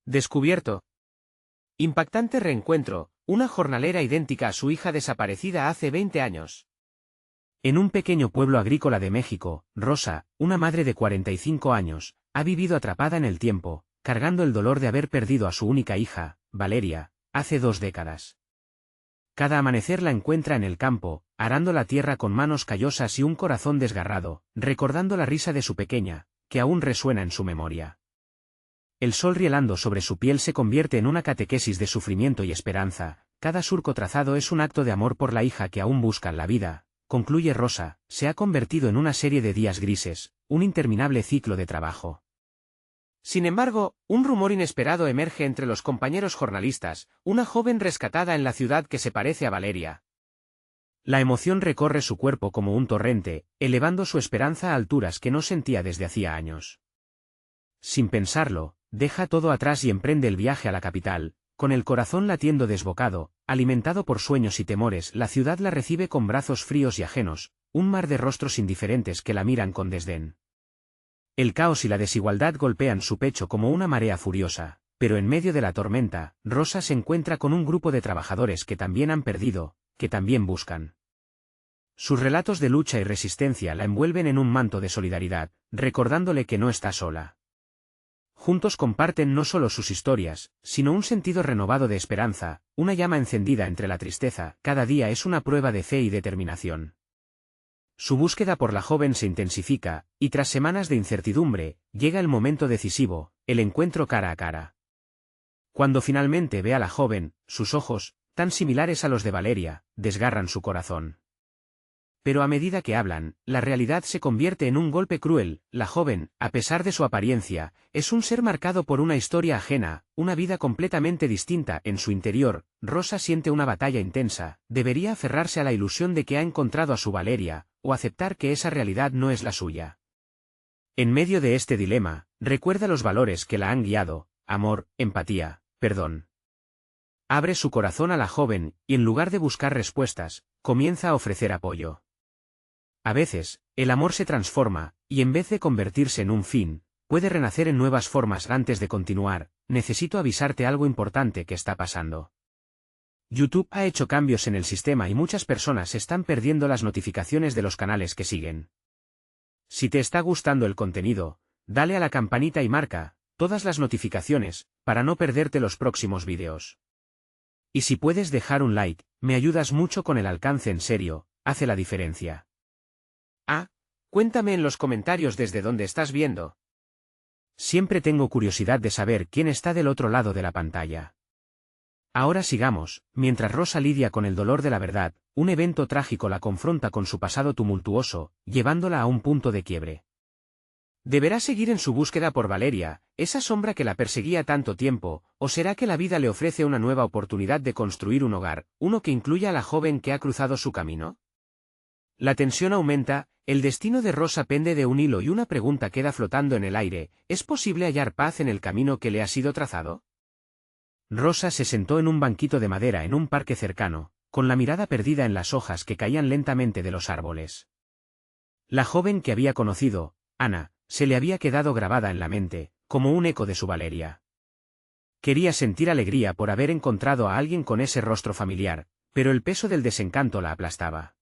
Descubierto. Impactante reencuentro, una jornalera idéntica a su hija desaparecida hace 20 años. En un pequeño pueblo agrícola de México, Rosa, una madre de 45 años, ha vivido atrapada en el tiempo, cargando el dolor de haber perdido a su única hija, Valeria, hace 2 décadas. Cada amanecer la encuentra en el campo, arando la tierra con manos callosas y un corazón desgarrado, recordando la risa de su pequeña, que aún resuena en su memoria. El sol rielando sobre su piel se convierte en una catequesis de sufrimiento y esperanza. Cada surco trazado es un acto de amor por la hija que aún busca la vida, concluye Rosa, se ha convertido en una serie de días grises, un interminable ciclo de trabajo. Sin embargo, un rumor inesperado emerge entre los compañeros jornalistas, una joven rescatada en la ciudad que se parece a Valeria. La emoción recorre su cuerpo como un torrente, elevando su esperanza a alturas que no sentía desde hacía años. Sin pensarlo, deja todo atrás y emprende el viaje a la capital, con el corazón latiendo desbocado, alimentado por sueños y temores. La ciudad la recibe con brazos fríos y ajenos, un mar de rostros indiferentes que la miran con desdén. El caos y la desigualdad golpean su pecho como una marea furiosa, pero en medio de la tormenta, Rosa se encuentra con un grupo de trabajadores que también han perdido, que también buscan. Sus relatos de lucha y resistencia la envuelven en un manto de solidaridad, recordándole que no está sola. Juntos comparten no solo sus historias, sino un sentido renovado de esperanza, una llama encendida entre la tristeza. Cada día es una prueba de fe y determinación. Su búsqueda por la joven se intensifica, y tras semanas de incertidumbre, llega el momento decisivo, el encuentro cara a cara. Cuando finalmente ve a la joven, sus ojos, tan similares a los de Valeria, desgarran su corazón. Pero a medida que hablan, la realidad se convierte en un golpe cruel. La joven, a pesar de su apariencia, es un ser marcado por una historia ajena, una vida completamente distinta. En su interior, Rosa siente una batalla intensa. Debería aferrarse a la ilusión de que ha encontrado a su Valeria, o aceptar que esa realidad no es la suya. En medio de este dilema, recuerda los valores que la han guiado: amor, empatía, perdón. Abre su corazón a la joven, y en lugar de buscar respuestas, comienza a ofrecer apoyo. A veces, el amor se transforma, y en vez de convertirse en un fin, puede renacer en nuevas formas. Antes de continuar, necesito avisarte algo importante que está pasando. YouTube ha hecho cambios en el sistema y muchas personas están perdiendo las notificaciones de los canales que siguen. Si te está gustando el contenido, dale a la campanita y marca todas las notificaciones, para no perderte los próximos vídeos. Y si puedes dejar un like, me ayudas mucho con el alcance. En serio, hace la diferencia. Cuéntame en los comentarios desde dónde estás viendo. Siempre tengo curiosidad de saber quién está del otro lado de la pantalla. Ahora sigamos. Mientras Rosa lidia con el dolor de la verdad, un evento trágico la confronta con su pasado tumultuoso, llevándola a un punto de quiebre. ¿Deberá seguir en su búsqueda por Valeria, esa sombra que la perseguía tanto tiempo, o será que la vida le ofrece una nueva oportunidad de construir un hogar, uno que incluya a la joven que ha cruzado su camino? La tensión aumenta, el destino de Rosa pende de un hilo y una pregunta queda flotando en el aire: ¿es posible hallar paz en el camino que le ha sido trazado? Rosa se sentó en un banquito de madera en un parque cercano, con la mirada perdida en las hojas que caían lentamente de los árboles. La joven que había conocido, Ana, se le había quedado grabada en la mente, como un eco de su Valeria. Quería sentir alegría por haber encontrado a alguien con ese rostro familiar, pero el peso del desencanto la aplastaba.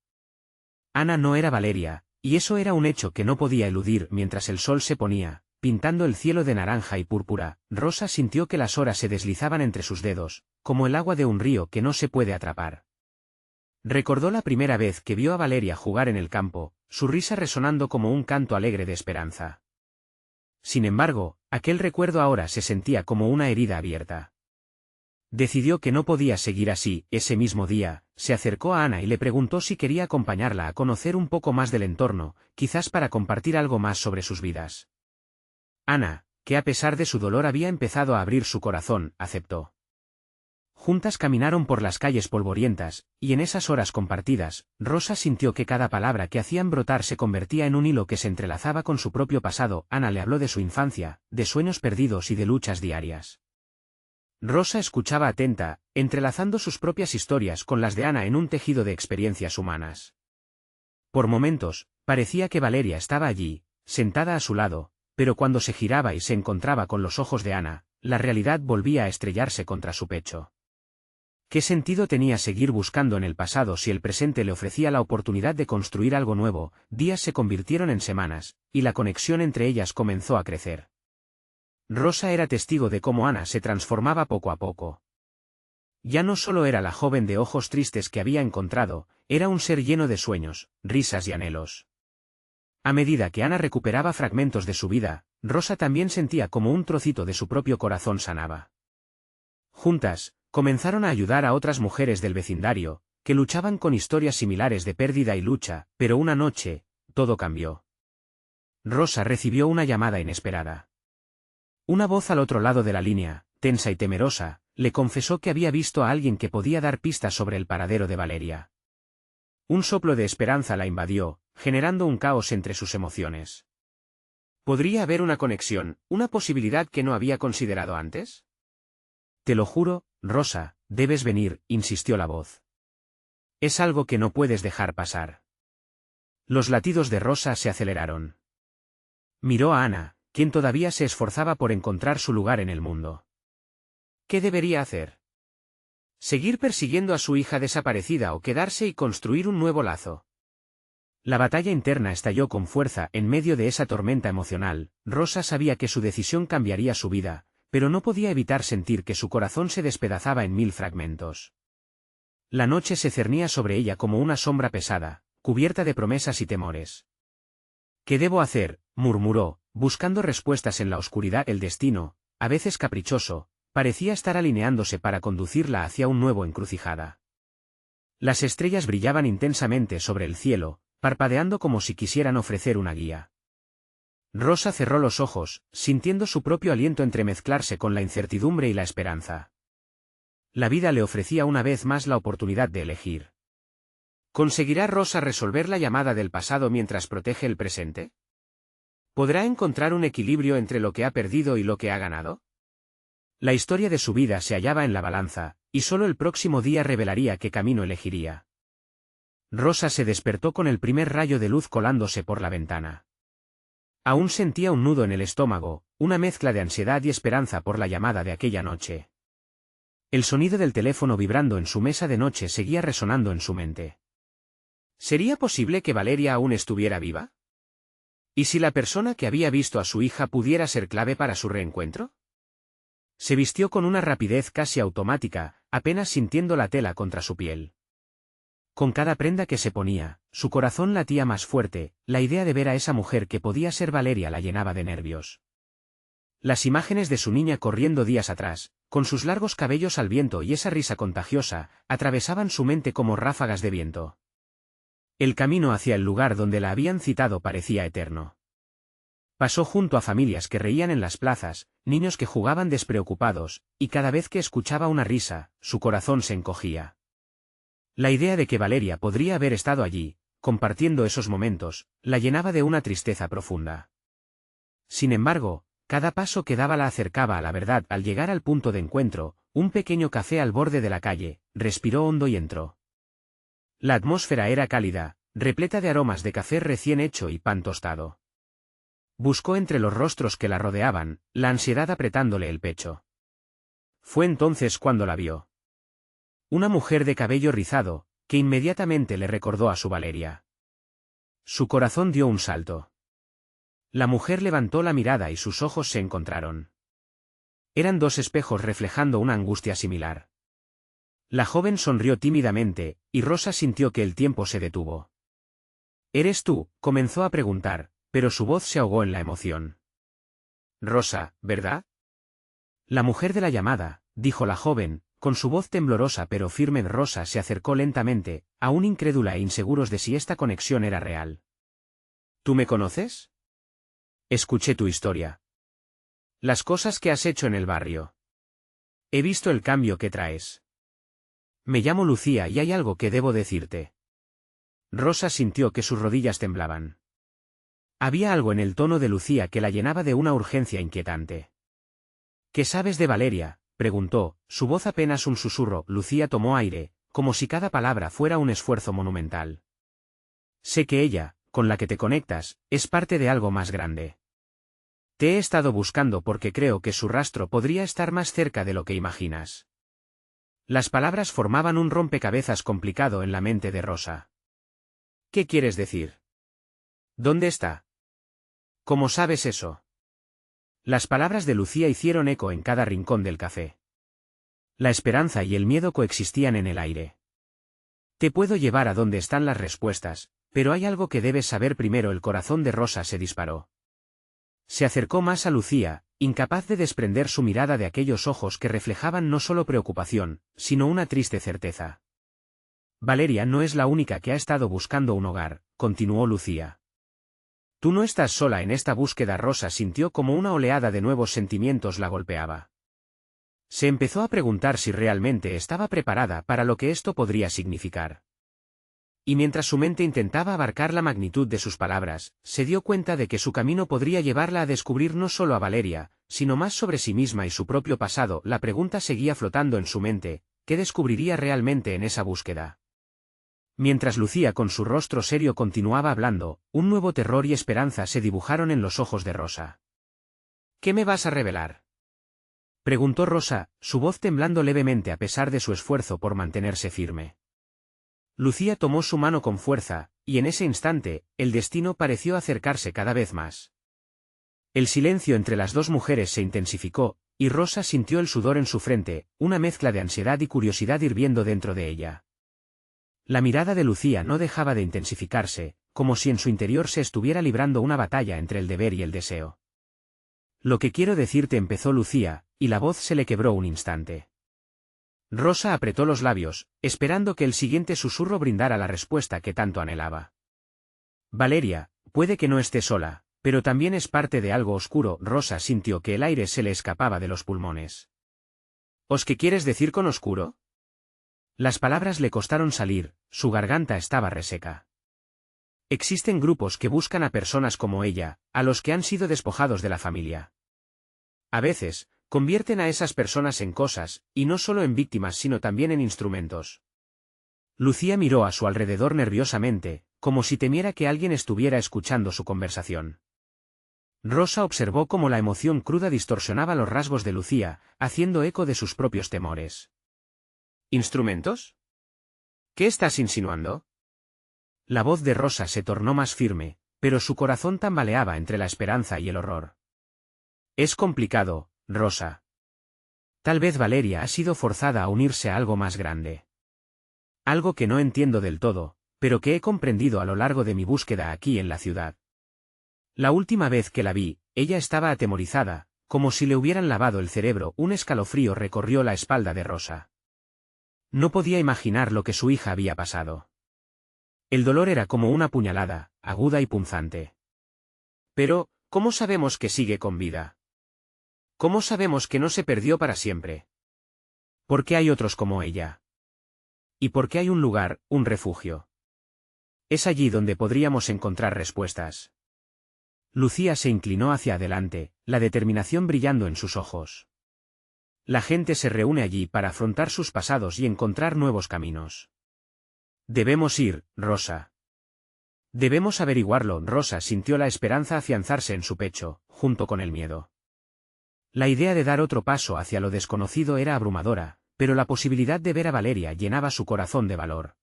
Ana no era Valeria, y eso era un hecho que no podía eludir. Mientras el sol se ponía, pintando el cielo de naranja y púrpura, Rosa sintió que las horas se deslizaban entre sus dedos, como el agua de un río que no se puede atrapar. Recordó la primera vez que vio a Valeria jugar en el campo, su risa resonando como un canto alegre de esperanza. Sin embargo, aquel recuerdo ahora se sentía como una herida abierta. Decidió que no podía seguir así. Ese mismo día, se acercó a Ana y le preguntó si quería acompañarla a conocer un poco más del entorno, quizás para compartir algo más sobre sus vidas. Ana, que a pesar de su dolor había empezado a abrir su corazón, aceptó. Juntas caminaron por las calles polvorientas, y en esas horas compartidas, Rosa sintió que cada palabra que hacían brotar se convertía en un hilo que se entrelazaba con su propio pasado. Ana le habló de su infancia, de sueños perdidos y de luchas diarias. Rosa escuchaba atenta, entrelazando sus propias historias con las de Ana en un tejido de experiencias humanas. Por momentos, parecía que Valeria estaba allí, sentada a su lado, pero cuando se giraba y se encontraba con los ojos de Ana, la realidad volvía a estrellarse contra su pecho. ¿Qué sentido tenía seguir buscando en el pasado si el presente le ofrecía la oportunidad de construir algo nuevo? Días se convirtieron en semanas, y la conexión entre ellas comenzó a crecer. Rosa era testigo de cómo Ana se transformaba poco a poco. Ya no solo era la joven de ojos tristes que había encontrado, era un ser lleno de sueños, risas y anhelos. A medida que Ana recuperaba fragmentos de su vida, Rosa también sentía como un trocito de su propio corazón sanaba. Juntas, comenzaron a ayudar a otras mujeres del vecindario, que luchaban con historias similares de pérdida y lucha, pero una noche, todo cambió. Rosa recibió una llamada inesperada. Una voz al otro lado de la línea, tensa y temerosa, le confesó que había visto a alguien que podía dar pistas sobre el paradero de Valeria. Un soplo de esperanza la invadió, generando un caos entre sus emociones. ¿Podría haber una conexión, una posibilidad que no había considerado antes? Te lo juro, Rosa, debes venir, insistió la voz. Es algo que no puedes dejar pasar. Los latidos de Rosa se aceleraron. Miró a Ana, quien todavía se esforzaba por encontrar su lugar en el mundo. ¿Qué debería hacer? ¿Seguir persiguiendo a su hija desaparecida o quedarse y construir un nuevo lazo? La batalla interna estalló con fuerza en medio de esa tormenta emocional. Rosa sabía que su decisión cambiaría su vida, pero no podía evitar sentir que su corazón se despedazaba en 1000 fragmentos. La noche se cernía sobre ella como una sombra pesada, cubierta de promesas y temores. ¿Qué debo hacer?, murmuró, buscando respuestas en la oscuridad. El destino, a veces caprichoso, parecía estar alineándose para conducirla hacia un nuevo encrucijada. Las estrellas brillaban intensamente sobre el cielo, parpadeando como si quisieran ofrecer una guía. Rosa cerró los ojos, sintiendo su propio aliento entremezclarse con la incertidumbre y la esperanza. La vida le ofrecía una vez más la oportunidad de elegir. ¿Conseguirá Rosa resolver la llamada del pasado mientras protege el presente? ¿Podrá encontrar un equilibrio entre lo que ha perdido y lo que ha ganado? La historia de su vida se hallaba en la balanza, y solo el próximo día revelaría qué camino elegiría. Rosa se despertó con el primer rayo de luz colándose por la ventana. Aún sentía un nudo en el estómago, una mezcla de ansiedad y esperanza por la llamada de aquella noche. El sonido del teléfono vibrando en su mesa de noche seguía resonando en su mente. ¿Sería posible que Valeria aún estuviera viva? ¿Y si la persona que había visto a su hija pudiera ser clave para su reencuentro? Se vistió con una rapidez casi automática, apenas sintiendo la tela contra su piel. Con cada prenda que se ponía, su corazón latía más fuerte. La idea de ver a esa mujer que podía ser Valeria la llenaba de nervios. Las imágenes de su niña corriendo días atrás, con sus largos cabellos al viento y esa risa contagiosa, atravesaban su mente como ráfagas de viento. El camino hacia el lugar donde la habían citado parecía eterno. Pasó junto a familias que reían en las plazas, niños que jugaban despreocupados, y cada vez que escuchaba una risa, su corazón se encogía. La idea de que Valeria podría haber estado allí, compartiendo esos momentos, la llenaba de una tristeza profunda. Sin embargo, cada paso que daba la acercaba a la verdad. Al llegar al punto de encuentro, un pequeño café al borde de la calle, respiró hondo y entró. La atmósfera era cálida, repleta de aromas de café recién hecho y pan tostado. Buscó entre los rostros que la rodeaban, la ansiedad apretándole el pecho. Fue entonces cuando la vio. Una mujer de cabello rizado, que inmediatamente le recordó a su Valeria. Su corazón dio un salto. La mujer levantó la mirada y sus ojos se encontraron. Eran dos espejos reflejando una angustia similar. La joven sonrió tímidamente, y Rosa sintió que el tiempo se detuvo. «¿Eres tú?», comenzó a preguntar, pero su voz se ahogó en la emoción. «Rosa, ¿verdad?». «La mujer de la llamada», dijo la joven, con su voz temblorosa pero firme. Rosa se acercó lentamente, aún incrédula e inseguros de si esta conexión era real. «¿Tú me conoces?». «Escuché tu historia. Las cosas que has hecho en el barrio. He visto el cambio que traes. Me llamo Lucía y hay algo que debo decirte». Rosa sintió que sus rodillas temblaban. Había algo en el tono de Lucía que la llenaba de una urgencia inquietante. «¿Qué sabes de Valeria?», preguntó, su voz apenas un susurro. Lucía tomó aire, como si cada palabra fuera un esfuerzo monumental. «Sé que ella, con la que te conectas, es parte de algo más grande». Te he estado buscando porque creo que su rastro podría estar más cerca de lo que imaginas. Las palabras formaban un rompecabezas complicado en la mente de Rosa. ¿Qué quieres decir? ¿Dónde está? ¿Cómo sabes eso? Las palabras de Lucía hicieron eco en cada rincón del café. La esperanza y el miedo coexistían en el aire. Te puedo llevar a donde están las respuestas, pero hay algo que debes saber primero. El corazón de Rosa se disparó. Se acercó más a Lucía, incapaz de desprender su mirada de aquellos ojos que reflejaban no solo preocupación, sino una triste certeza. Valeria no es la única que ha estado buscando un hogar, continuó Lucía. Tú no estás sola en esta búsqueda. Rosa sintió como una oleada de nuevos sentimientos la golpeaba. Se empezó a preguntar si realmente estaba preparada para lo que esto podría significar. Y mientras su mente intentaba abarcar la magnitud de sus palabras, se dio cuenta de que su camino podría llevarla a descubrir no solo a Valeria, sino más sobre sí misma y su propio pasado. La pregunta seguía flotando en su mente: ¿qué descubriría realmente en esa búsqueda? Mientras Lucía con su rostro serio continuaba hablando, un nuevo terror y esperanza se dibujaron en los ojos de Rosa. ¿Qué me vas a revelar?, preguntó Rosa, su voz temblando levemente a pesar de su esfuerzo por mantenerse firme. Lucía tomó su mano con fuerza, y en ese instante, el destino pareció acercarse cada vez más. El silencio entre las dos mujeres se intensificó, y Rosa sintió el sudor en su frente, una mezcla de ansiedad y curiosidad hirviendo dentro de ella. La mirada de Lucía no dejaba de intensificarse, como si en su interior se estuviera librando una batalla entre el deber y el deseo. Lo que quiero decirte, empezó Lucía, y la voz se le quebró un instante. Rosa apretó los labios, esperando que el siguiente susurro brindara la respuesta que tanto anhelaba. Valeria, puede que no esté sola, pero también es parte de algo oscuro. Rosa sintió que el aire se le escapaba de los pulmones. ¿Qué quieres decir con oscuro? Las palabras le costaron salir, su garganta estaba reseca. Existen grupos que buscan a personas como ella, a los que han sido despojados de la familia. A veces, convierten a esas personas en cosas, y no solo en víctimas sino también en instrumentos. Lucía miró a su alrededor nerviosamente, como si temiera que alguien estuviera escuchando su conversación. Rosa observó cómo la emoción cruda distorsionaba los rasgos de Lucía, haciendo eco de sus propios temores. ¿Instrumentos? ¿Qué estás insinuando? La voz de Rosa se tornó más firme, pero su corazón tambaleaba entre la esperanza y el horror. Es complicado, Rosa. Tal vez Valeria ha sido forzada a unirse a algo más grande. Algo que no entiendo del todo, pero que he comprendido a lo largo de mi búsqueda aquí en la ciudad. La última vez que la vi, ella estaba atemorizada, como si le hubieran lavado el cerebro. Un escalofrío recorrió la espalda de Rosa. No podía imaginar lo que su hija había pasado. El dolor era como una puñalada, aguda y punzante. Pero, ¿cómo sabemos que sigue con vida? ¿Cómo sabemos que no se perdió para siempre? ¿Por qué hay otros como ella? ¿Y por qué hay un lugar, un refugio? Es allí donde podríamos encontrar respuestas. Lucía se inclinó hacia adelante, la determinación brillando en sus ojos. La gente se reúne allí para afrontar sus pasados y encontrar nuevos caminos. Debemos ir, Rosa. Debemos averiguarlo. Rosa sintió la esperanza afianzarse en su pecho, junto con el miedo. La idea de dar otro paso hacia lo desconocido era abrumadora, pero la posibilidad de ver a Valeria llenaba su corazón de valor.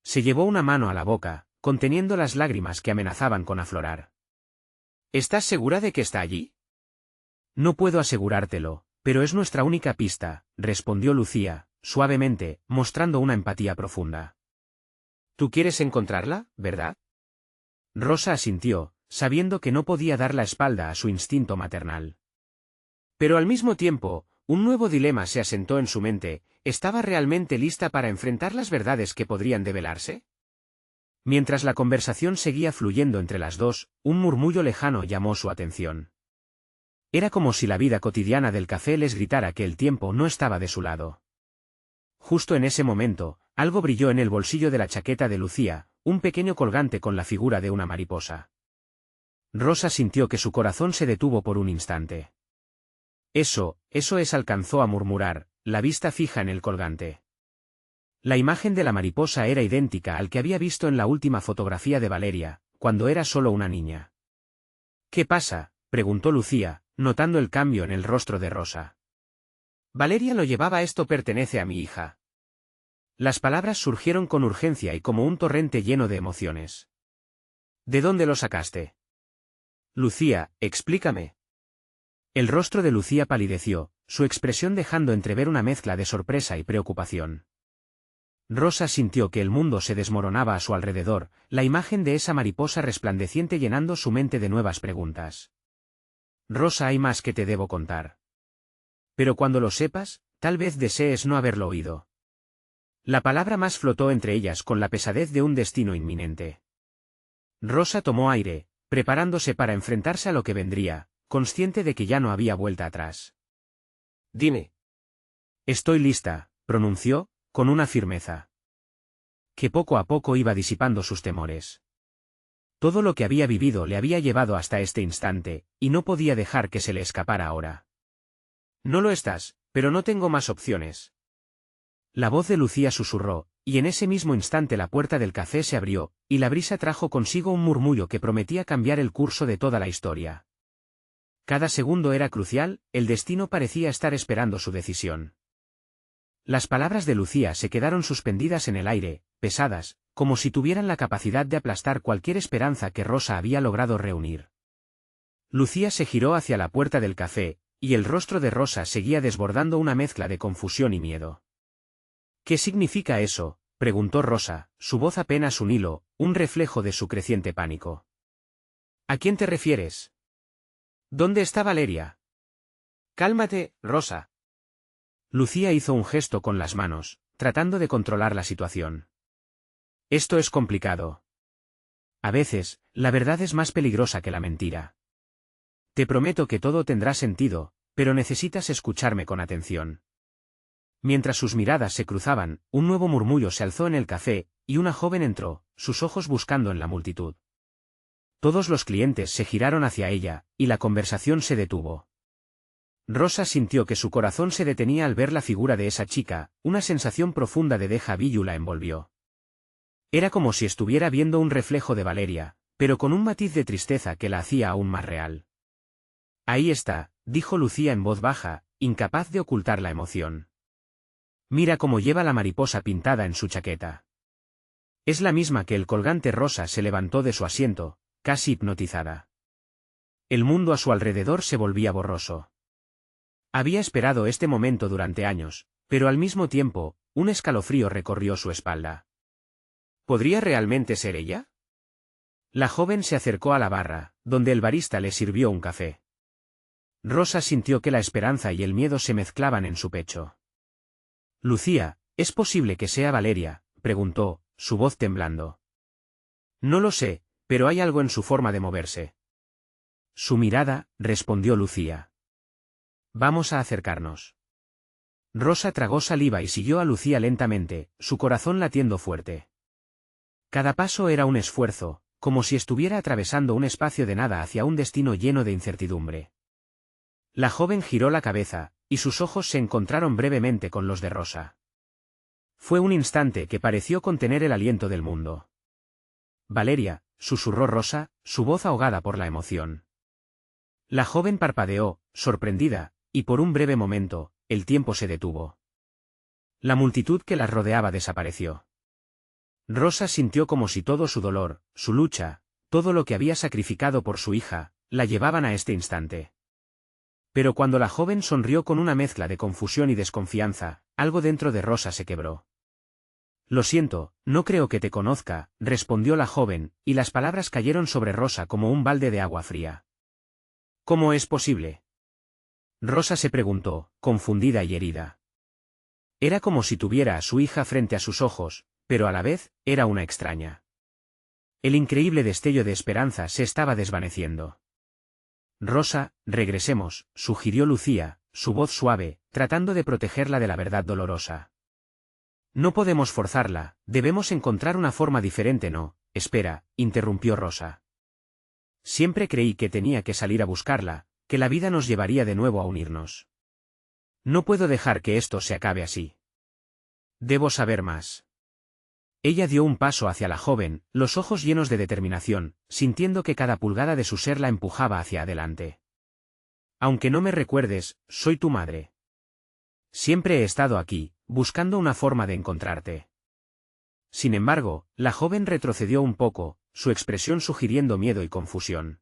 Se llevó una mano a la boca, conteniendo las lágrimas que amenazaban con aflorar. ¿Estás segura de que está allí? No puedo asegurártelo, pero es nuestra única pista, respondió Lucía, suavemente, mostrando una empatía profunda. ¿Tú quieres encontrarla, verdad? Rosa asintió, sabiendo que no podía dar la espalda a su instinto maternal. Pero al mismo tiempo, un nuevo dilema se asentó en su mente: ¿estaba realmente lista para enfrentar las verdades que podrían develarse? Mientras la conversación seguía fluyendo entre las dos, un murmullo lejano llamó su atención. Era como si la vida cotidiana del café les gritara que el tiempo no estaba de su lado. Justo en ese momento, algo brilló en el bolsillo de la chaqueta de Lucía, un pequeño colgante con la figura de una mariposa. Rosa sintió que su corazón se detuvo por un instante. Eso es, alcanzó a murmurar, la vista fija en el colgante. La imagen de la mariposa era idéntica al que había visto en la última fotografía de Valeria, cuando era solo una niña. ¿Qué pasa? preguntó Lucía, notando el cambio en el rostro de Rosa. Valeria lo llevaba. Esto pertenece a mi hija. Las palabras surgieron con urgencia y como un torrente lleno de emociones. ¿De dónde lo sacaste? Lucía, explícame. El rostro de Lucía palideció, su expresión dejando entrever una mezcla de sorpresa y preocupación. Rosa sintió que el mundo se desmoronaba a su alrededor, la imagen de esa mariposa resplandeciente llenando su mente de nuevas preguntas. Rosa, hay más que te debo contar. Pero cuando lo sepas, tal vez desees no haberlo oído. La palabra más flotó entre ellas con la pesadez de un destino inminente. Rosa tomó aire, preparándose para enfrentarse a lo que vendría, consciente de que ya no había vuelta atrás. Dime. Estoy lista, pronunció, con una firmeza que poco a poco iba disipando sus temores. Todo lo que había vivido le había llevado hasta este instante, y no podía dejar que se le escapara ahora. No lo estás, pero no tengo más opciones. La voz de Lucía susurró, y en ese mismo instante la puerta del café se abrió, y la brisa trajo consigo un murmullo que prometía cambiar el curso de toda la historia. Cada segundo era crucial, el destino parecía estar esperando su decisión. Las palabras de Lucía se quedaron suspendidas en el aire, pesadas, como si tuvieran la capacidad de aplastar cualquier esperanza que Rosa había logrado reunir. Lucía se giró hacia la puerta del café, y el rostro de Rosa seguía desbordando una mezcla de confusión y miedo. ¿Qué significa eso?, preguntó Rosa, su voz apenas un hilo, un reflejo de su creciente pánico. ¿A quién te refieres? ¿Dónde está Valeria? Cálmate, Rosa. Lucía hizo un gesto con las manos, tratando de controlar la situación. Esto es complicado. A veces, la verdad es más peligrosa que la mentira. Te prometo que todo tendrá sentido, pero necesitas escucharme con atención. Mientras sus miradas se cruzaban, un nuevo murmullo se alzó en el café, y una joven entró, sus ojos buscando en la multitud. Todos los clientes se giraron hacia ella, y la conversación se detuvo. Rosa sintió que su corazón se detenía al ver la figura de esa chica, una sensación profunda de déjà vu la envolvió. Era como si estuviera viendo un reflejo de Valeria, pero con un matiz de tristeza que la hacía aún más real. Ahí está, dijo Lucía en voz baja, incapaz de ocultar la emoción. Mira cómo lleva la mariposa pintada en su chaqueta. Es la misma que el colgante. Rosa se levantó de su asiento, casi hipnotizada. El mundo a su alrededor se volvía borroso. Había esperado este momento durante años, pero al mismo tiempo, un escalofrío recorrió su espalda. ¿Podría realmente ser ella? La joven se acercó a la barra, donde el barista le sirvió un café. Rosa sintió que la esperanza y el miedo se mezclaban en su pecho. Lucía, ¿es posible que sea Valeria?, preguntó, su voz temblando. No lo sé, pero hay algo en su forma de moverse. Su mirada, respondió Lucía. Vamos a acercarnos. Rosa tragó saliva y siguió a Lucía lentamente, su corazón latiendo fuerte. Cada paso era un esfuerzo, como si estuviera atravesando un espacio de nada hacia un destino lleno de incertidumbre. La joven giró la cabeza, y sus ojos se encontraron brevemente con los de Rosa. Fue un instante que pareció contener el aliento del mundo. Valeria, susurró Rosa, su voz ahogada por la emoción. La joven parpadeó, sorprendida, y por un breve momento, el tiempo se detuvo. La multitud que las rodeaba desapareció. Rosa sintió como si todo su dolor, su lucha, todo lo que había sacrificado por su hija, la llevaban a este instante. Pero cuando la joven sonrió con una mezcla de confusión y desconfianza, algo dentro de Rosa se quebró. Lo siento, no creo que te conozca, respondió la joven, y las palabras cayeron sobre Rosa como un balde de agua fría. ¿Cómo es posible? Rosa se preguntó, confundida y herida. Era como si tuviera a su hija frente a sus ojos, pero a la vez, era una extraña. El increíble destello de esperanza se estaba desvaneciendo. Rosa, regresemos, sugirió Lucía, su voz suave, tratando de protegerla de la verdad dolorosa. No podemos forzarla, debemos encontrar una forma diferente. No, espera, interrumpió Rosa. Siempre creí que tenía que salir a buscarla, que la vida nos llevaría de nuevo a unirnos. No puedo dejar que esto se acabe así. Debo saber más. Ella dio un paso hacia la joven, los ojos llenos de determinación, sintiendo que cada pulgada de su ser la empujaba hacia adelante. Aunque no me recuerdes, soy tu madre. Siempre he estado aquí, buscando una forma de encontrarte. Sin embargo, la joven retrocedió un poco, su expresión sugiriendo miedo y confusión.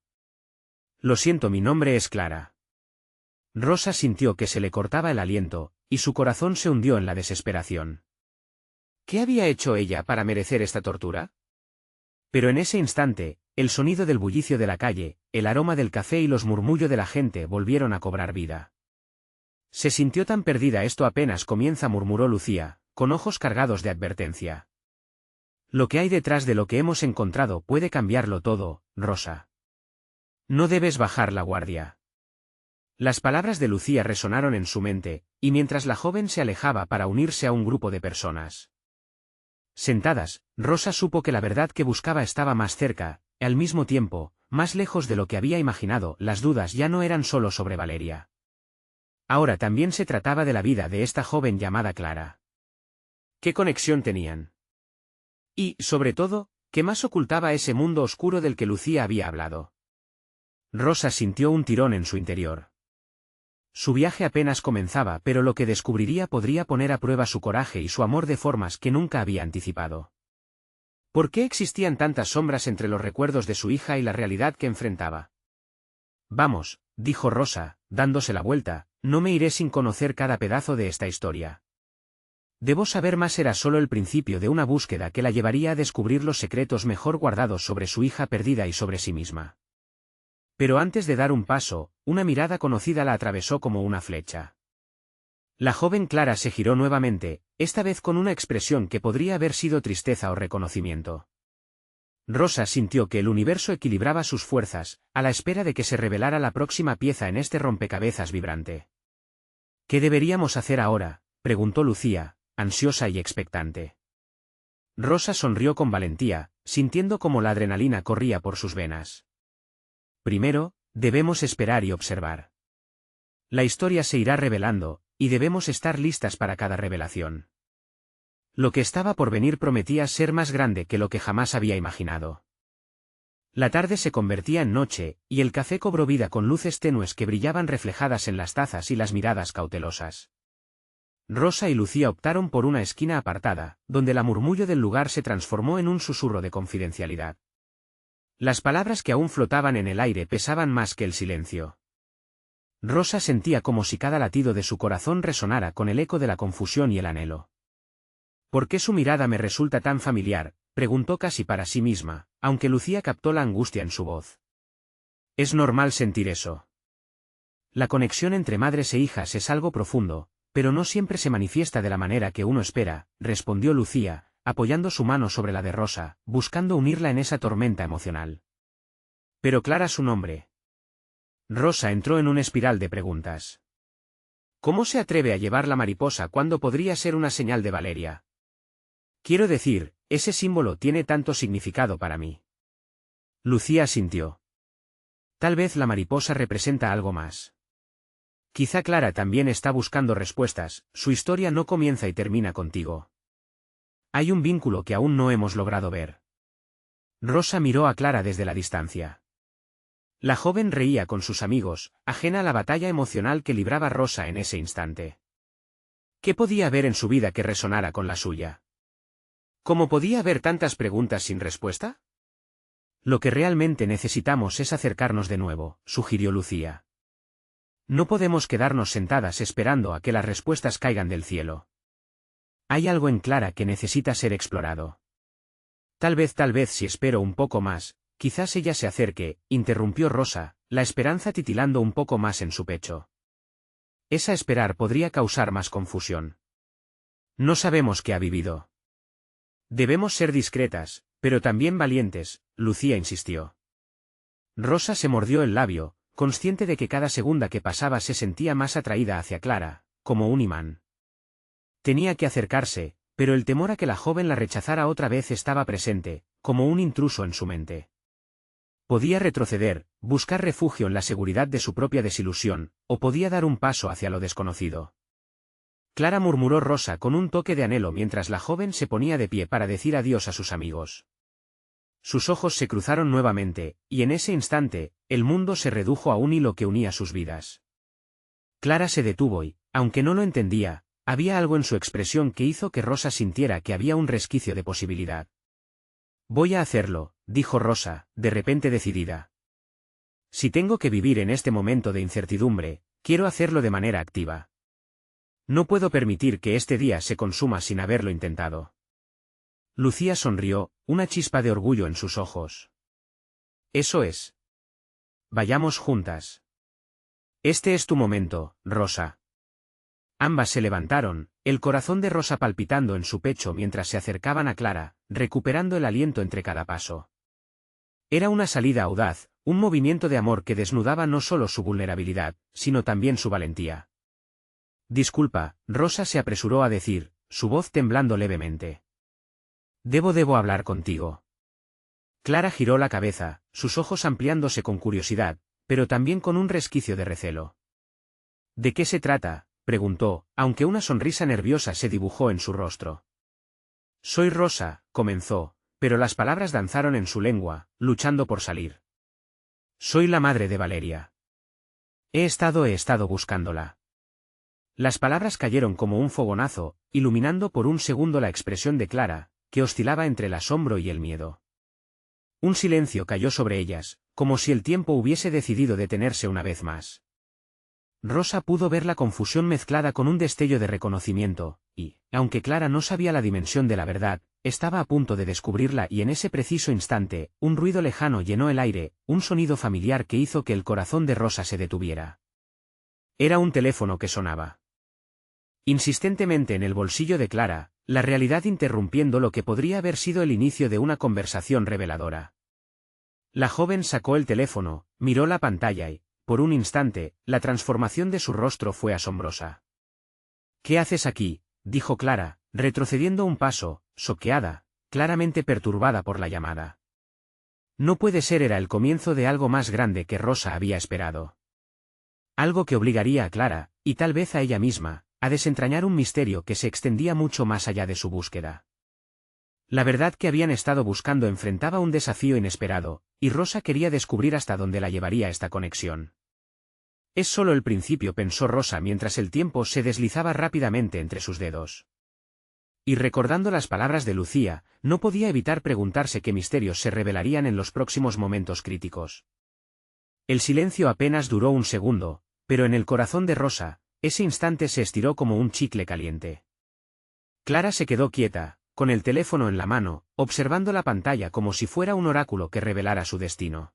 Lo siento, mi nombre es Clara. Rosa sintió que se le cortaba el aliento, y su corazón se hundió en la desesperación. ¿Qué había hecho ella para merecer esta tortura? Pero en ese instante, el sonido del bullicio de la calle, el aroma del café y los murmullos de la gente volvieron a cobrar vida. Se sintió tan perdida, esto apenas comienza, murmuró Lucía, con ojos cargados de advertencia. Lo que hay detrás de lo que hemos encontrado puede cambiarlo todo, Rosa. No debes bajar la guardia. Las palabras de Lucía resonaron en su mente, y mientras la joven se alejaba para unirse a un grupo de personas sentadas, Rosa supo que la verdad que buscaba estaba más cerca, y al mismo tiempo, más lejos de lo que había imaginado. Las dudas ya no eran solo sobre Valeria. Ahora también se trataba de la vida de esta joven llamada Clara. ¿Qué conexión tenían? Y, sobre todo, ¿qué más ocultaba ese mundo oscuro del que Lucía había hablado? Rosa sintió un tirón en su interior. Su viaje apenas comenzaba, pero lo que descubriría podría poner a prueba su coraje y su amor de formas que nunca había anticipado. ¿Por qué existían tantas sombras entre los recuerdos de su hija y la realidad que enfrentaba? Vamos, dijo Rosa, dándose la vuelta, no me iré sin conocer cada pedazo de esta historia. Debo saber más. Era solo el principio de una búsqueda que la llevaría a descubrir los secretos mejor guardados sobre su hija perdida y sobre sí misma. Pero antes de dar un paso, una mirada conocida la atravesó como una flecha. La joven Clara se giró nuevamente, esta vez con una expresión que podría haber sido tristeza o reconocimiento. Rosa sintió que el universo equilibraba sus fuerzas, a la espera de que se revelara la próxima pieza en este rompecabezas vibrante. ¿Qué deberíamos hacer ahora?, preguntó Lucía, ansiosa y expectante. Rosa sonrió con valentía, sintiendo como la adrenalina corría por sus venas. Primero, debemos esperar y observar. La historia se irá revelando, y debemos estar listas para cada revelación. Lo que estaba por venir prometía ser más grande que lo que jamás había imaginado. La tarde se convertía en noche, y el café cobró vida con luces tenues que brillaban reflejadas en las tazas y las miradas cautelosas. Rosa y Lucía optaron por una esquina apartada, donde el murmullo del lugar se transformó en un susurro de confidencialidad. Las palabras que aún flotaban en el aire pesaban más que el silencio. Rosa sentía como si cada latido de su corazón resonara con el eco de la confusión y el anhelo. ¿Por qué su mirada me resulta tan familiar?, preguntó casi para sí misma, aunque Lucía captó la angustia en su voz. Es normal sentir eso. La conexión entre madres e hijas es algo profundo, pero no siempre se manifiesta de la manera que uno espera, respondió Lucía, apoyando su mano sobre la de Rosa, buscando unirla en esa tormenta emocional. Pero Clara, su nombre. Rosa entró en una espiral de preguntas. ¿Cómo se atreve a llevar la mariposa cuando podría ser una señal de Valeria? Quiero decir, ese símbolo tiene tanto significado para mí. Lucía asintió. Tal vez la mariposa representa algo más. Quizá Clara también está buscando respuestas, su historia no comienza y termina contigo. Hay un vínculo que aún no hemos logrado ver. Rosa miró a Clara desde la distancia. La joven reía con sus amigos, ajena a la batalla emocional que libraba Rosa en ese instante. ¿Qué podía haber en su vida que resonara con la suya? ¿Cómo podía haber tantas preguntas sin respuesta? Lo que realmente necesitamos es acercarnos de nuevo, sugirió Lucía. No podemos quedarnos sentadas esperando a que las respuestas caigan del cielo. Hay algo en Clara que necesita ser explorado. Tal vez si espero un poco más, quizás ella se acerque, interrumpió Rosa, la esperanza titilando un poco más en su pecho. Esa esperar podría causar más confusión. No sabemos qué ha vivido. Debemos ser discretas, pero también valientes, Lucía insistió. Rosa se mordió el labio, consciente de que cada segunda que pasaba se sentía más atraída hacia Clara, como un imán. Tenía que acercarse, pero el temor a que la joven la rechazara otra vez estaba presente, como un intruso en su mente. Podía retroceder, buscar refugio en la seguridad de su propia desilusión, o podía dar un paso hacia lo desconocido. Clara, murmuró Rosa con un toque de anhelo mientras la joven se ponía de pie para decir adiós a sus amigos. Sus ojos se cruzaron nuevamente, y en ese instante, el mundo se redujo a un hilo que unía sus vidas. Clara se detuvo y, aunque no lo entendía, había algo en su expresión que hizo que Rosa sintiera que había un resquicio de posibilidad. Voy a hacerlo, dijo Rosa, de repente decidida. Si tengo que vivir en este momento de incertidumbre, quiero hacerlo de manera activa. No puedo permitir que este día se consuma sin haberlo intentado. Lucía sonrió, una chispa de orgullo en sus ojos. Eso es. Vayamos juntas. Este es tu momento, Rosa. Ambas se levantaron, el corazón de Rosa palpitando en su pecho mientras se acercaban a Clara, recuperando el aliento entre cada paso. Era una salida audaz, un movimiento de amor que desnudaba no solo su vulnerabilidad, sino también su valentía. Disculpa, Rosa se apresuró a decir, su voz temblando levemente. Debo hablar contigo. Clara giró la cabeza, sus ojos ampliándose con curiosidad, pero también con un resquicio de recelo. ¿De qué se trata?, preguntó, aunque una sonrisa nerviosa se dibujó en su rostro. Soy Rosa, comenzó, pero las palabras danzaron en su lengua, luchando por salir. Soy la madre de Valeria. He estado buscándola. Las palabras cayeron como un fogonazo, iluminando por un segundo la expresión de Clara, que oscilaba entre el asombro y el miedo. Un silencio cayó sobre ellas, como si el tiempo hubiese decidido detenerse una vez más. Rosa pudo ver la confusión mezclada con un destello de reconocimiento, y, aunque Clara no sabía la dimensión de la verdad, estaba a punto de descubrirla y en ese preciso instante, un ruido lejano llenó el aire, un sonido familiar que hizo que el corazón de Rosa se detuviera. Era un teléfono que sonaba insistentemente en el bolsillo de Clara, la realidad interrumpiendo lo que podría haber sido el inicio de una conversación reveladora. La joven sacó el teléfono, miró la pantalla y, por un instante, la transformación de su rostro fue asombrosa. ¿Qué haces aquí?, dijo Clara, retrocediendo un paso, choqueada, claramente perturbada por la llamada. No puede ser, era el comienzo de algo más grande que Rosa había esperado. Algo que obligaría a Clara, y tal vez a ella misma, a desentrañar un misterio que se extendía mucho más allá de su búsqueda. La verdad que habían estado buscando enfrentaba un desafío inesperado, y Rosa quería descubrir hasta dónde la llevaría esta conexión. Es solo el principio, pensó Rosa mientras el tiempo se deslizaba rápidamente entre sus dedos. Y recordando las palabras de Lucía, no podía evitar preguntarse qué misterios se revelarían en los próximos momentos críticos. El silencio apenas duró un segundo, pero en el corazón de Rosa, ese instante se estiró como un chicle caliente. Clara se quedó quieta, con el teléfono en la mano, observando la pantalla como si fuera un oráculo que revelara su destino.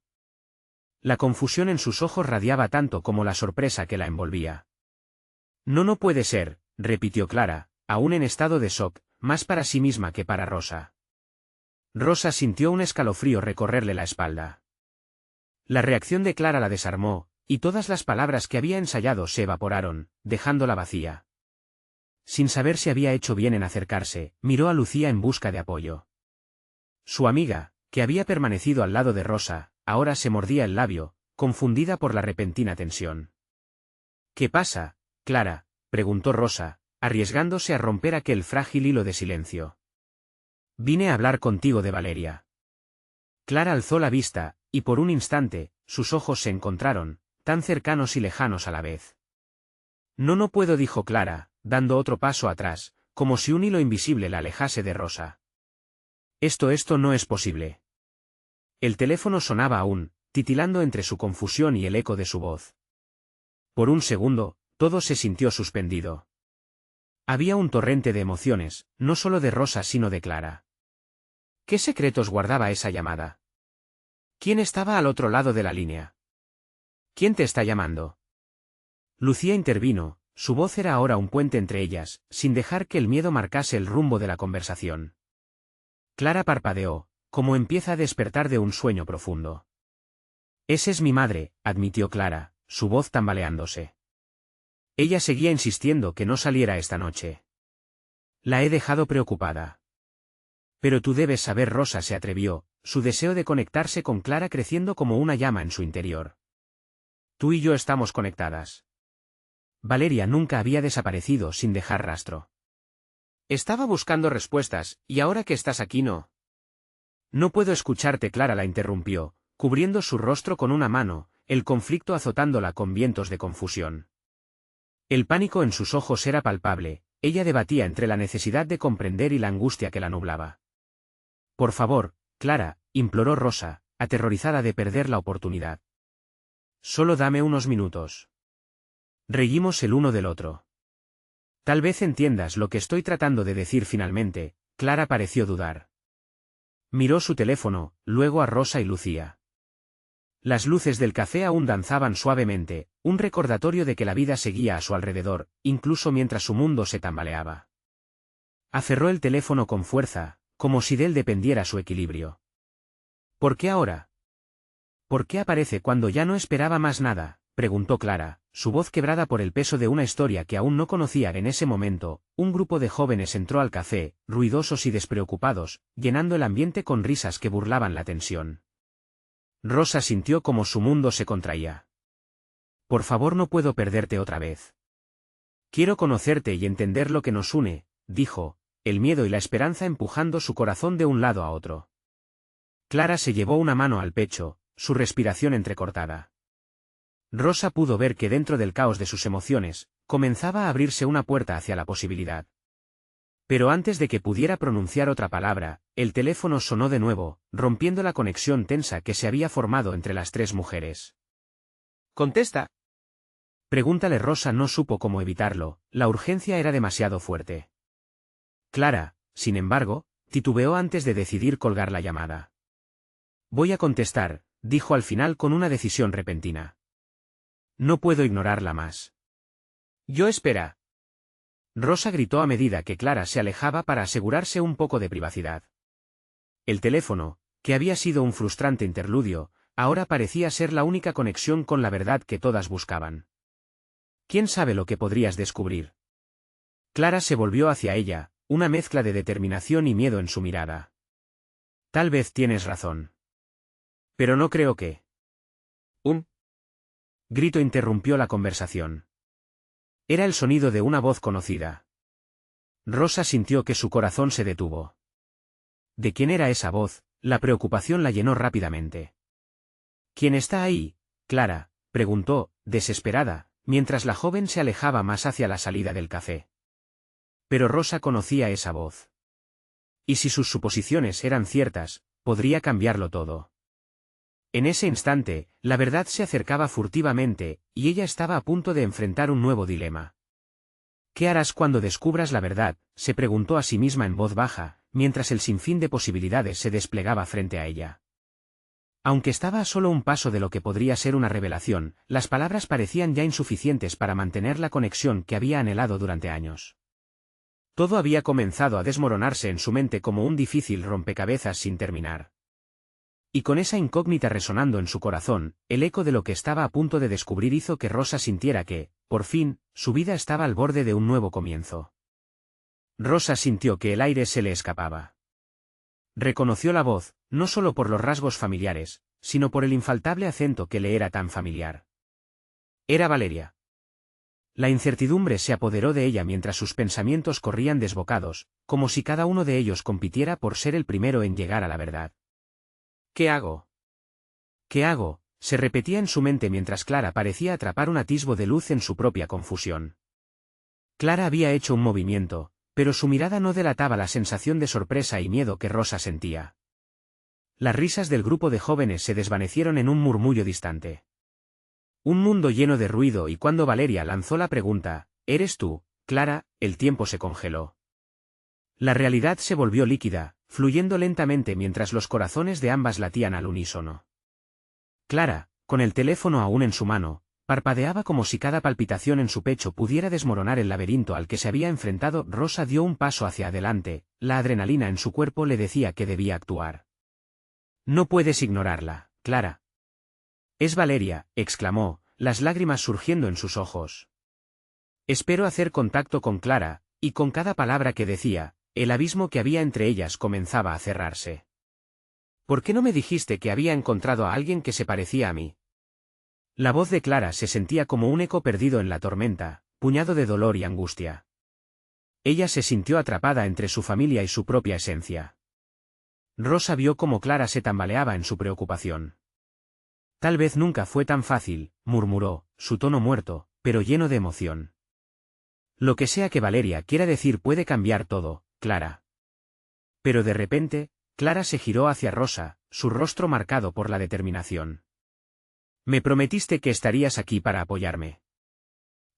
La confusión en sus ojos radiaba tanto como la sorpresa que la envolvía. No puede ser, repitió Clara, aún en estado de shock, más para sí misma que para Rosa. Rosa sintió un escalofrío recorrerle la espalda. La reacción de Clara la desarmó, y todas las palabras que había ensayado se evaporaron, dejándola vacía. Sin saber si había hecho bien en acercarse, miró a Lucía en busca de apoyo. Su amiga, que había permanecido al lado de Rosa, ahora se mordía el labio, confundida por la repentina tensión. ¿Qué pasa, Clara?, preguntó Rosa, arriesgándose a romper aquel frágil hilo de silencio. Vine a hablar contigo de Valeria. Clara alzó la vista, y por un instante, sus ojos se encontraron, tan cercanos y lejanos a la vez. No puedo, dijo Clara, dando otro paso atrás, como si un hilo invisible la alejase de Rosa. Esto no es posible. El teléfono sonaba aún, titilando entre su confusión y el eco de su voz. Por un segundo, todo se sintió suspendido. Había un torrente de emociones, no solo de Rosa sino de Clara. ¿Qué secretos guardaba esa llamada? ¿Quién estaba al otro lado de la línea? ¿Quién te está llamando? Lucía intervino, su voz era ahora un puente entre ellas, sin dejar que el miedo marcase el rumbo de la conversación. Clara parpadeó, como empieza a despertar de un sueño profundo. Esa es mi madre, admitió Clara, su voz tambaleándose. Ella seguía insistiendo que no saliera esta noche. La he dejado preocupada. Pero tú debes saber, Rosa se atrevió, su deseo de conectarse con Clara creciendo como una llama en su interior. Tú y yo estamos conectadas. Valeria nunca había desaparecido sin dejar rastro. Estaba buscando respuestas, y ahora que estás aquí no. No puedo escucharte, Clara la interrumpió, cubriendo su rostro con una mano, el conflicto azotándola con vientos de confusión. El pánico en sus ojos era palpable, ella debatía entre la necesidad de comprender y la angustia que la nublaba. Por favor, Clara, imploró Rosa, aterrorizada de perder la oportunidad. Solo dame unos minutos. Reímos el uno del otro. Tal vez entiendas lo que estoy tratando de decir finalmente. Clara pareció dudar. Miró su teléfono, luego a Rosa y Lucía. Las luces del café aún danzaban suavemente, un recordatorio de que la vida seguía a su alrededor, incluso mientras su mundo se tambaleaba. Aferró el teléfono con fuerza, como si de él dependiera su equilibrio. ¿Por qué ahora? ¿Por qué aparece cuando ya no esperaba más nada?, preguntó Clara, su voz quebrada por el peso de una historia que aún no conocía. En ese momento, un grupo de jóvenes entró al café, ruidosos y despreocupados, llenando el ambiente con risas que burlaban la tensión. Rosa sintió como su mundo se contraía. Por favor, no puedo perderte otra vez. Quiero conocerte y entender lo que nos une, dijo, el miedo y la esperanza empujando su corazón de un lado a otro. Clara se llevó una mano al pecho, su respiración entrecortada. Rosa pudo ver que dentro del caos de sus emociones, comenzaba a abrirse una puerta hacia la posibilidad. Pero antes de que pudiera pronunciar otra palabra, el teléfono sonó de nuevo, rompiendo la conexión tensa que se había formado entre las tres mujeres. «¿Contesta?» Pregúntale. Rosa no supo cómo evitarlo, la urgencia era demasiado fuerte. Clara, sin embargo, titubeó antes de decidir colgar la llamada. «Voy a contestar», dijo al final con una decisión repentina. «No puedo ignorarla más». «Yo espera». Rosa gritó a medida que Clara se alejaba para asegurarse un poco de privacidad. El teléfono, que había sido un frustrante interludio, ahora parecía ser la única conexión con la verdad que todas buscaban. ¿Quién sabe lo que podrías descubrir? Clara se volvió hacia ella, una mezcla de determinación y miedo en su mirada. Tal vez tienes razón. Pero no creo que... Un grito interrumpió la conversación. Era el sonido de una voz conocida. Rosa sintió que su corazón se detuvo. ¿De quién era esa voz? La preocupación la llenó rápidamente. ¿Quién está ahí, Clara?, preguntó, desesperada, mientras la joven se alejaba más hacia la salida del café. Pero Rosa conocía esa voz. Y si sus suposiciones eran ciertas, podría cambiarlo todo. En ese instante, la verdad se acercaba furtivamente, y ella estaba a punto de enfrentar un nuevo dilema. ¿Qué harás cuando descubras la verdad?, se preguntó a sí misma en voz baja, mientras el sinfín de posibilidades se desplegaba frente a ella. Aunque estaba a solo un paso de lo que podría ser una revelación, las palabras parecían ya insuficientes para mantener la conexión que había anhelado durante años. Todo había comenzado a desmoronarse en su mente como un difícil rompecabezas sin terminar. Y con esa incógnita resonando en su corazón, el eco de lo que estaba a punto de descubrir hizo que Rosa sintiera que, por fin, su vida estaba al borde de un nuevo comienzo. Rosa sintió que el aire se le escapaba. Reconoció la voz, no solo por los rasgos familiares, sino por el infaltable acento que le era tan familiar. Era Valeria. La incertidumbre se apoderó de ella mientras sus pensamientos corrían desbocados, como si cada uno de ellos compitiera por ser el primero en llegar a la verdad. ¿Qué hago? ¿Qué hago?, se repetía en su mente mientras Clara parecía atrapar un atisbo de luz en su propia confusión. Clara había hecho un movimiento, pero su mirada no delataba la sensación de sorpresa y miedo que Rosa sentía. Las risas del grupo de jóvenes se desvanecieron en un murmullo distante. Un mundo lleno de ruido, y cuando Valeria lanzó la pregunta, ¿eres tú, Clara?, el tiempo se congeló. La realidad se volvió líquida, fluyendo lentamente mientras los corazones de ambas latían al unísono. Clara, con el teléfono aún en su mano, parpadeaba como si cada palpitación en su pecho pudiera desmoronar el laberinto al que se había enfrentado. Rosa dio un paso hacia adelante, la adrenalina en su cuerpo le decía que debía actuar. No puedes ignorarla, Clara. Es Valeria, exclamó, las lágrimas surgiendo en sus ojos. Espero hacer contacto con Clara, y con cada palabra que decía, el abismo que había entre ellas comenzaba a cerrarse. ¿Por qué no me dijiste que había encontrado a alguien que se parecía a mí? La voz de Clara se sentía como un eco perdido en la tormenta, puñado de dolor y angustia. Ella se sintió atrapada entre su familia y su propia esencia. Rosa vio cómo Clara se tambaleaba en su preocupación. Tal vez nunca fue tan fácil, murmuró, su tono muerto, pero lleno de emoción. Lo que sea que Valeria quiera decir puede cambiar todo, Clara. Pero de repente, Clara se giró hacia Rosa, su rostro marcado por la determinación. Me prometiste que estarías aquí para apoyarme.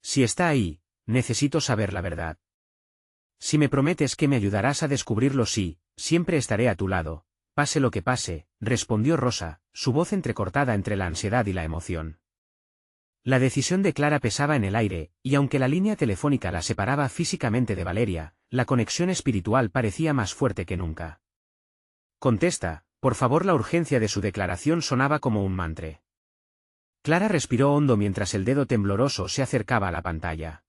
Si está ahí, necesito saber la verdad. Si me prometes que me ayudarás a descubrirlo, sí, siempre estaré a tu lado, pase lo que pase, respondió Rosa, su voz entrecortada entre la ansiedad y la emoción. La decisión de Clara pesaba en el aire, y aunque la línea telefónica la separaba físicamente de Valeria, la conexión espiritual parecía más fuerte que nunca. Contesta, por favor. La urgencia de su declaración sonaba como un mantra. Clara respiró hondo mientras el dedo tembloroso se acercaba a la pantalla.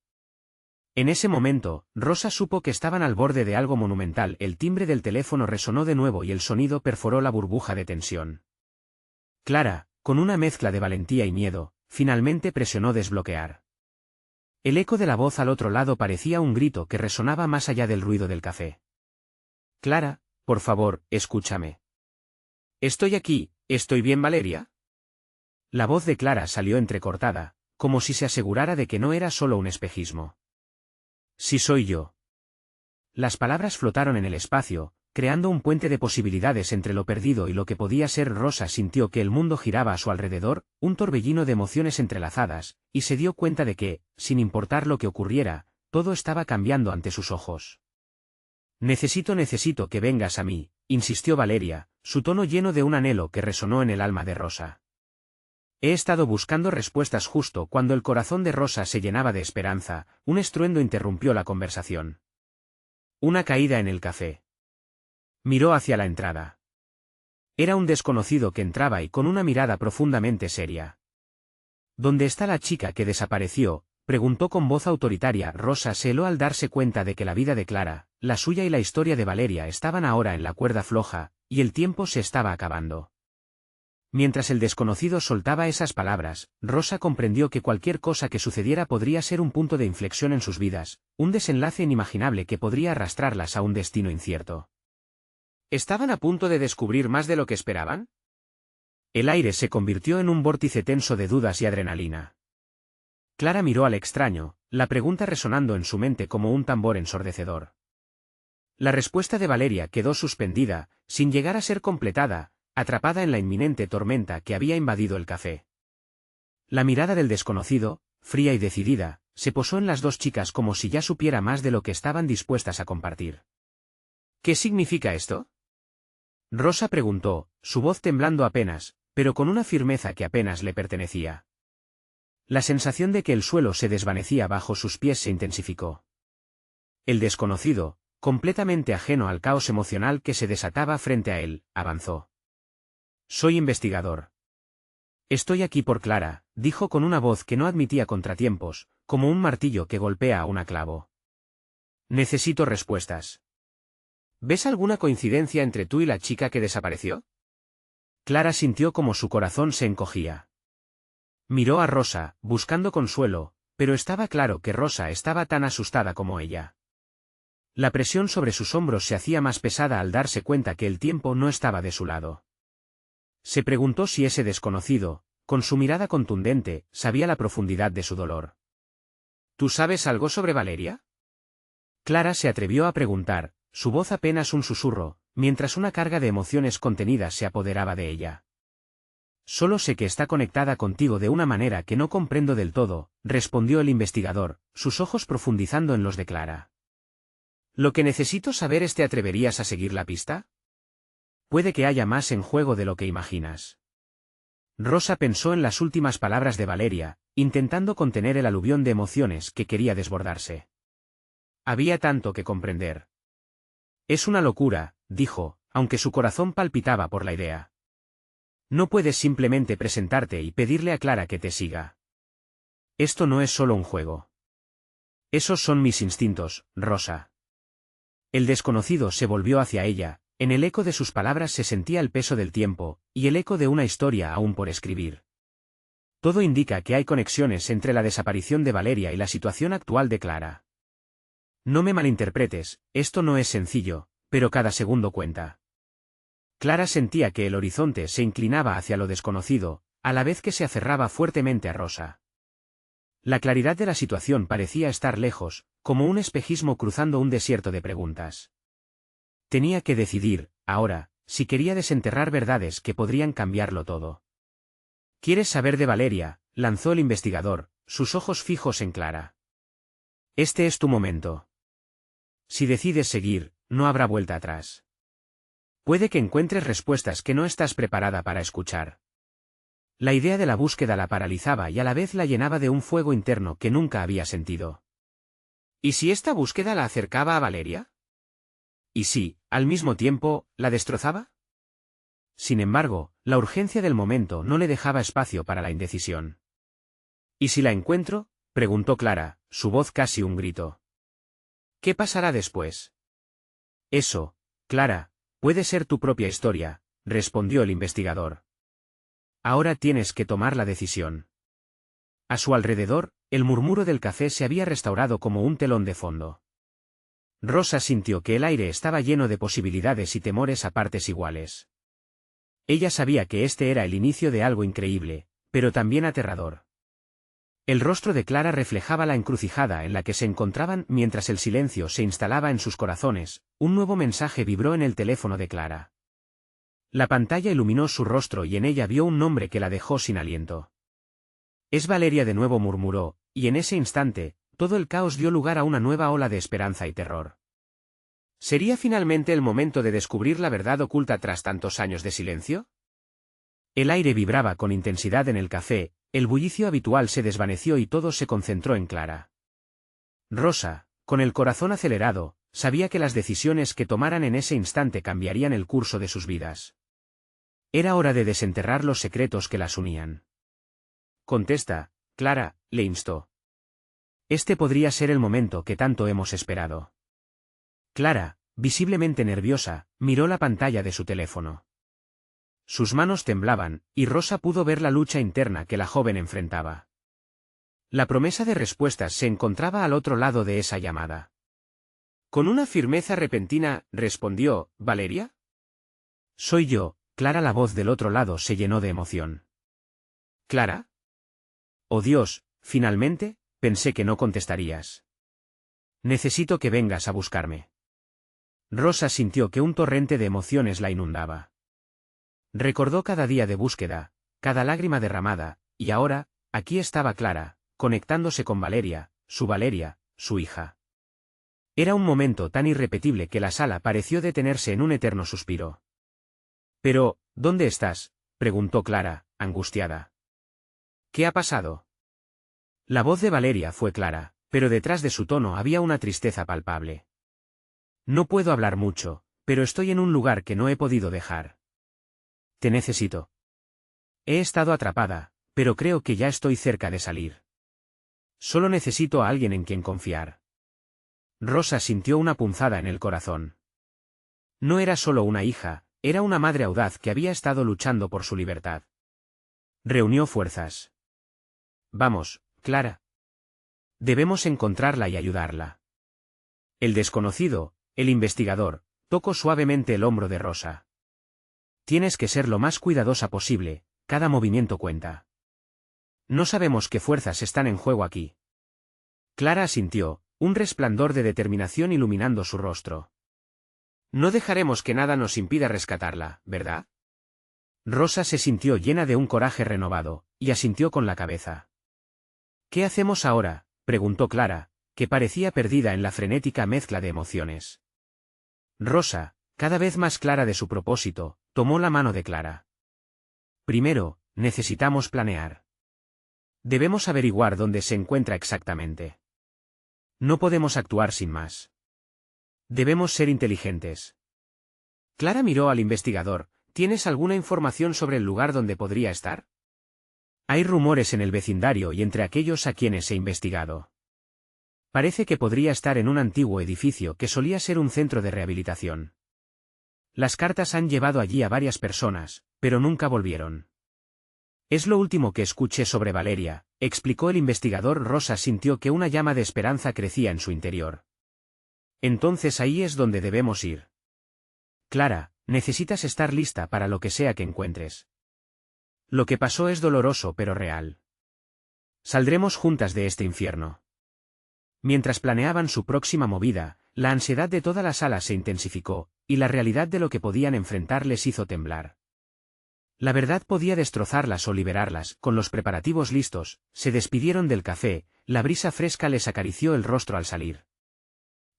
En ese momento, Rosa supo que estaban al borde de algo monumental. El timbre del teléfono resonó de nuevo y el sonido perforó la burbuja de tensión. Clara, con una mezcla de valentía y miedo, finalmente presionó desbloquear. El eco de la voz al otro lado parecía un grito que resonaba más allá del ruido del café. Clara, por favor, escúchame. Estoy aquí, ¿estoy bien, Valeria? La voz de Clara salió entrecortada, como si se asegurara de que no era solo un espejismo. Sí, soy yo. Las palabras flotaron en el espacio, creando un puente de posibilidades entre lo perdido y lo que podía ser. Rosa sintió que el mundo giraba a su alrededor, un torbellino de emociones entrelazadas, y se dio cuenta de que, sin importar lo que ocurriera, todo estaba cambiando ante sus ojos. Necesito que vengas a mí, insistió Valeria, su tono lleno de un anhelo que resonó en el alma de Rosa. He estado buscando respuestas. Justo cuando el corazón de Rosa se llenaba de esperanza, un estruendo interrumpió la conversación. Una caída en el café. Miró hacia la entrada. Era un desconocido que entraba y con una mirada profundamente seria. ¿Dónde está la chica que desapareció?, preguntó con voz autoritaria. Rosa se heló al darse cuenta de que la vida de Clara, la suya y la historia de Valeria estaban ahora en la cuerda floja, y el tiempo se estaba acabando. Mientras el desconocido soltaba esas palabras, Rosa comprendió que cualquier cosa que sucediera podría ser un punto de inflexión en sus vidas, un desenlace inimaginable que podría arrastrarlas a un destino incierto. ¿Estaban a punto de descubrir más de lo que esperaban? El aire se convirtió en un vórtice tenso de dudas y adrenalina. Clara miró al extraño, la pregunta resonando en su mente como un tambor ensordecedor. La respuesta de Valeria quedó suspendida, sin llegar a ser completada, atrapada en la inminente tormenta que había invadido el café. La mirada del desconocido, fría y decidida, se posó en las dos chicas como si ya supiera más de lo que estaban dispuestas a compartir. ¿Qué significa esto?, Rosa preguntó, su voz temblando apenas, pero con una firmeza que apenas le pertenecía. La sensación de que el suelo se desvanecía bajo sus pies se intensificó. El desconocido, completamente ajeno al caos emocional que se desataba frente a él, avanzó. Soy investigador. Estoy aquí por Clara, dijo con una voz que no admitía contratiempos, como un martillo que golpea a un clavo. Necesito respuestas. ¿Ves alguna coincidencia entre tú y la chica que desapareció? Clara sintió como su corazón se encogía. Miró a Rosa, buscando consuelo, pero estaba claro que Rosa estaba tan asustada como ella. La presión sobre sus hombros se hacía más pesada al darse cuenta que el tiempo no estaba de su lado. Se preguntó si ese desconocido, con su mirada contundente, sabía la profundidad de su dolor. ¿Tú sabes algo sobre Valeria?, Clara se atrevió a preguntar, su voz apenas un susurro, mientras una carga de emociones contenidas se apoderaba de ella. Solo sé que está conectada contigo de una manera que no comprendo del todo, respondió el investigador, sus ojos profundizando en los de Clara. Lo que necesito saber es: ¿te atreverías a seguir la pista? Puede que haya más en juego de lo que imaginas. Rosa pensó en las últimas palabras de Valeria, intentando contener el aluvión de emociones que quería desbordarse. Había tanto que comprender. Es una locura, dijo, aunque su corazón palpitaba por la idea. No puedes simplemente presentarte y pedirle a Clara que te siga. Esto no es solo un juego. Esos son mis instintos, Rosa. El desconocido se volvió hacia ella. En el eco de sus palabras se sentía el peso del tiempo, y el eco de una historia aún por escribir. Todo indica que hay conexiones entre la desaparición de Valeria y la situación actual de Clara. No me malinterpretes, esto no es sencillo, pero cada segundo cuenta. Clara sentía que el horizonte se inclinaba hacia lo desconocido, a la vez que se aferraba fuertemente a Rosa. La claridad de la situación parecía estar lejos, como un espejismo cruzando un desierto de preguntas. Tenía que decidir, ahora, si quería desenterrar verdades que podrían cambiarlo todo. ¿Quieres saber de Valeria?, lanzó el investigador, sus ojos fijos en Clara. Este es tu momento. Si decides seguir, no habrá vuelta atrás. Puede que encuentres respuestas que no estás preparada para escuchar. La idea de la búsqueda la paralizaba y a la vez la llenaba de un fuego interno que nunca había sentido. ¿Y si esta búsqueda la acercaba a Valeria? ¿Y si, al mismo tiempo, la destrozaba? Sin embargo, la urgencia del momento no le dejaba espacio para la indecisión. ¿Y si la encuentro?, preguntó Clara, su voz casi un grito. ¿Qué pasará después? Eso, Clara, puede ser tu propia historia, respondió el investigador. Ahora tienes que tomar la decisión. A su alrededor, el murmuro del café se había restaurado como un telón de fondo. Rosa sintió que el aire estaba lleno de posibilidades y temores a partes iguales. Ella sabía que este era el inicio de algo increíble, pero también aterrador. El rostro de Clara reflejaba la encrucijada en la que se encontraban mientras el silencio se instalaba en sus corazones. Un nuevo mensaje vibró en el teléfono de Clara. La pantalla iluminó su rostro y en ella vio un nombre que la dejó sin aliento. Es Valeria, de nuevo murmuró, y en ese instante, todo el caos dio lugar a una nueva ola de esperanza y terror. ¿Sería finalmente el momento de descubrir la verdad oculta tras tantos años de silencio? El aire vibraba con intensidad en el café, el bullicio habitual se desvaneció y todo se concentró en Clara. Rosa, con el corazón acelerado, sabía que las decisiones que tomaran en ese instante cambiarían el curso de sus vidas. Era hora de desenterrar los secretos que las unían. Contesta, Clara, le instó. Este podría ser el momento que tanto hemos esperado. Clara, visiblemente nerviosa, miró la pantalla de su teléfono. Sus manos temblaban, y Rosa pudo ver la lucha interna que la joven enfrentaba. La promesa de respuestas se encontraba al otro lado de esa llamada. Con una firmeza repentina, respondió, ¿Valeria? Soy yo, Clara. La voz del otro lado se llenó de emoción. ¿Clara? Oh Dios, finalmente, pensé que no contestarías. Necesito que vengas a buscarme. Rosa sintió que un torrente de emociones la inundaba. Recordó cada día de búsqueda, cada lágrima derramada, y ahora, aquí estaba Clara, conectándose con Valeria, su hija. Era un momento tan irrepetible que la sala pareció detenerse en un eterno suspiro. Pero, ¿dónde estás?, preguntó Clara, angustiada. ¿Qué ha pasado? La voz de Valeria fue clara, pero detrás de su tono había una tristeza palpable. No puedo hablar mucho, pero estoy en un lugar que no he podido dejar. Te necesito. He estado atrapada, pero creo que ya estoy cerca de salir. Solo necesito a alguien en quien confiar. Rosa sintió una punzada en el corazón. No era solo una hija, era una madre audaz que había estado luchando por su libertad. Reunió fuerzas. Vamos, Clara. Debemos encontrarla y ayudarla. El desconocido, el investigador, tocó suavemente el hombro de Rosa. Tienes que ser lo más cuidadosa posible, cada movimiento cuenta. No sabemos qué fuerzas están en juego aquí. Clara asintió, un resplandor de determinación iluminando su rostro. No dejaremos que nada nos impida rescatarla, ¿verdad? Rosa se sintió llena de un coraje renovado, y asintió con la cabeza. ¿Qué hacemos ahora?, preguntó Clara, que parecía perdida en la frenética mezcla de emociones. Rosa, cada vez más clara de su propósito, tomó la mano de Clara. Primero, necesitamos planear. Debemos averiguar dónde se encuentra exactamente. No podemos actuar sin más. Debemos ser inteligentes. Clara miró al investigador. ¿Tienes alguna información sobre el lugar donde podría estar? Hay rumores en el vecindario y entre aquellos a quienes he investigado. Parece que podría estar en un antiguo edificio que solía ser un centro de rehabilitación. Las cartas han llevado allí a varias personas, pero nunca volvieron. Es lo último que escuché sobre Valeria, explicó el investigador. Rosa sintió que una llama de esperanza crecía en su interior. Entonces ahí es donde debemos ir. Clara, necesitas estar lista para lo que sea que encuentres. Lo que pasó es doloroso pero real. Saldremos juntas de este infierno. Mientras planeaban su próxima movida, la ansiedad de toda la sala se intensificó, y la realidad de lo que podían enfrentar les hizo temblar. La verdad podía destrozarlas o liberarlas. Con los preparativos listos, se despidieron del café, la brisa fresca les acarició el rostro al salir.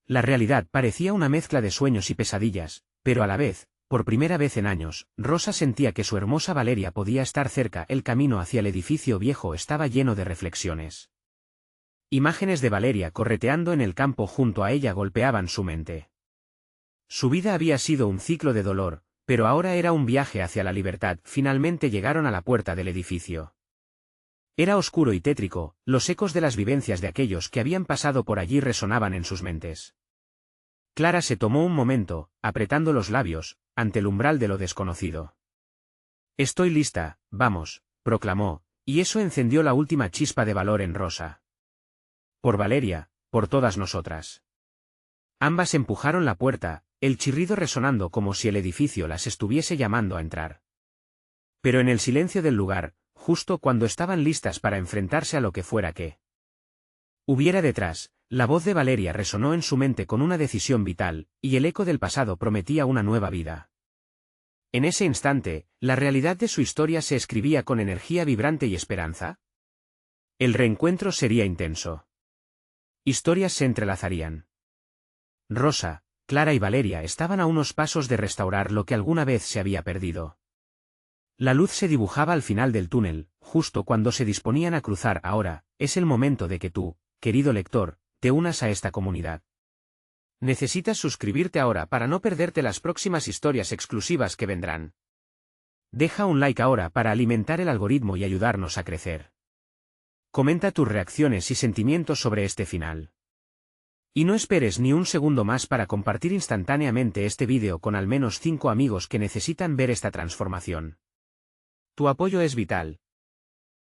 La realidad parecía una mezcla de sueños y pesadillas, pero a la vez, por primera vez en años, Rosa sentía que su hermosa Valeria podía estar cerca. El camino hacia el edificio viejo estaba lleno de reflexiones. Imágenes de Valeria correteando en el campo junto a ella golpeaban su mente. Su vida había sido un ciclo de dolor, pero ahora era un viaje hacia la libertad. Finalmente llegaron a la puerta del edificio. Era oscuro y tétrico, los ecos de las vivencias de aquellos que habían pasado por allí resonaban en sus mentes. Clara se tomó un momento, apretando los labios, ante el umbral de lo desconocido. «Estoy lista, vamos», proclamó, y eso encendió la última chispa de valor en Rosa. Por Valeria, por todas nosotras. Ambas empujaron la puerta, el chirrido resonando como si el edificio las estuviese llamando a entrar. Pero en el silencio del lugar, justo cuando estaban listas para enfrentarse a lo que fuera que hubiera detrás, la voz de Valeria resonó en su mente con una decisión vital, y el eco del pasado prometía una nueva vida. En ese instante, la realidad de su historia se escribía con energía vibrante y esperanza. El reencuentro sería intenso. Historias se entrelazarían. Rosa, Clara y Valeria estaban a unos pasos de restaurar lo que alguna vez se había perdido. La luz se dibujaba al final del túnel, justo cuando se disponían a cruzar. Ahora, es el momento de que tú, querido lector, te unas a esta comunidad. Necesitas suscribirte ahora para no perderte las próximas historias exclusivas que vendrán. Deja un like ahora para alimentar el algoritmo y ayudarnos a crecer. Comenta tus reacciones y sentimientos sobre este final. Y no esperes ni un segundo más para compartir instantáneamente este vídeo con al menos 5 amigos que necesitan ver esta transformación. Tu apoyo es vital,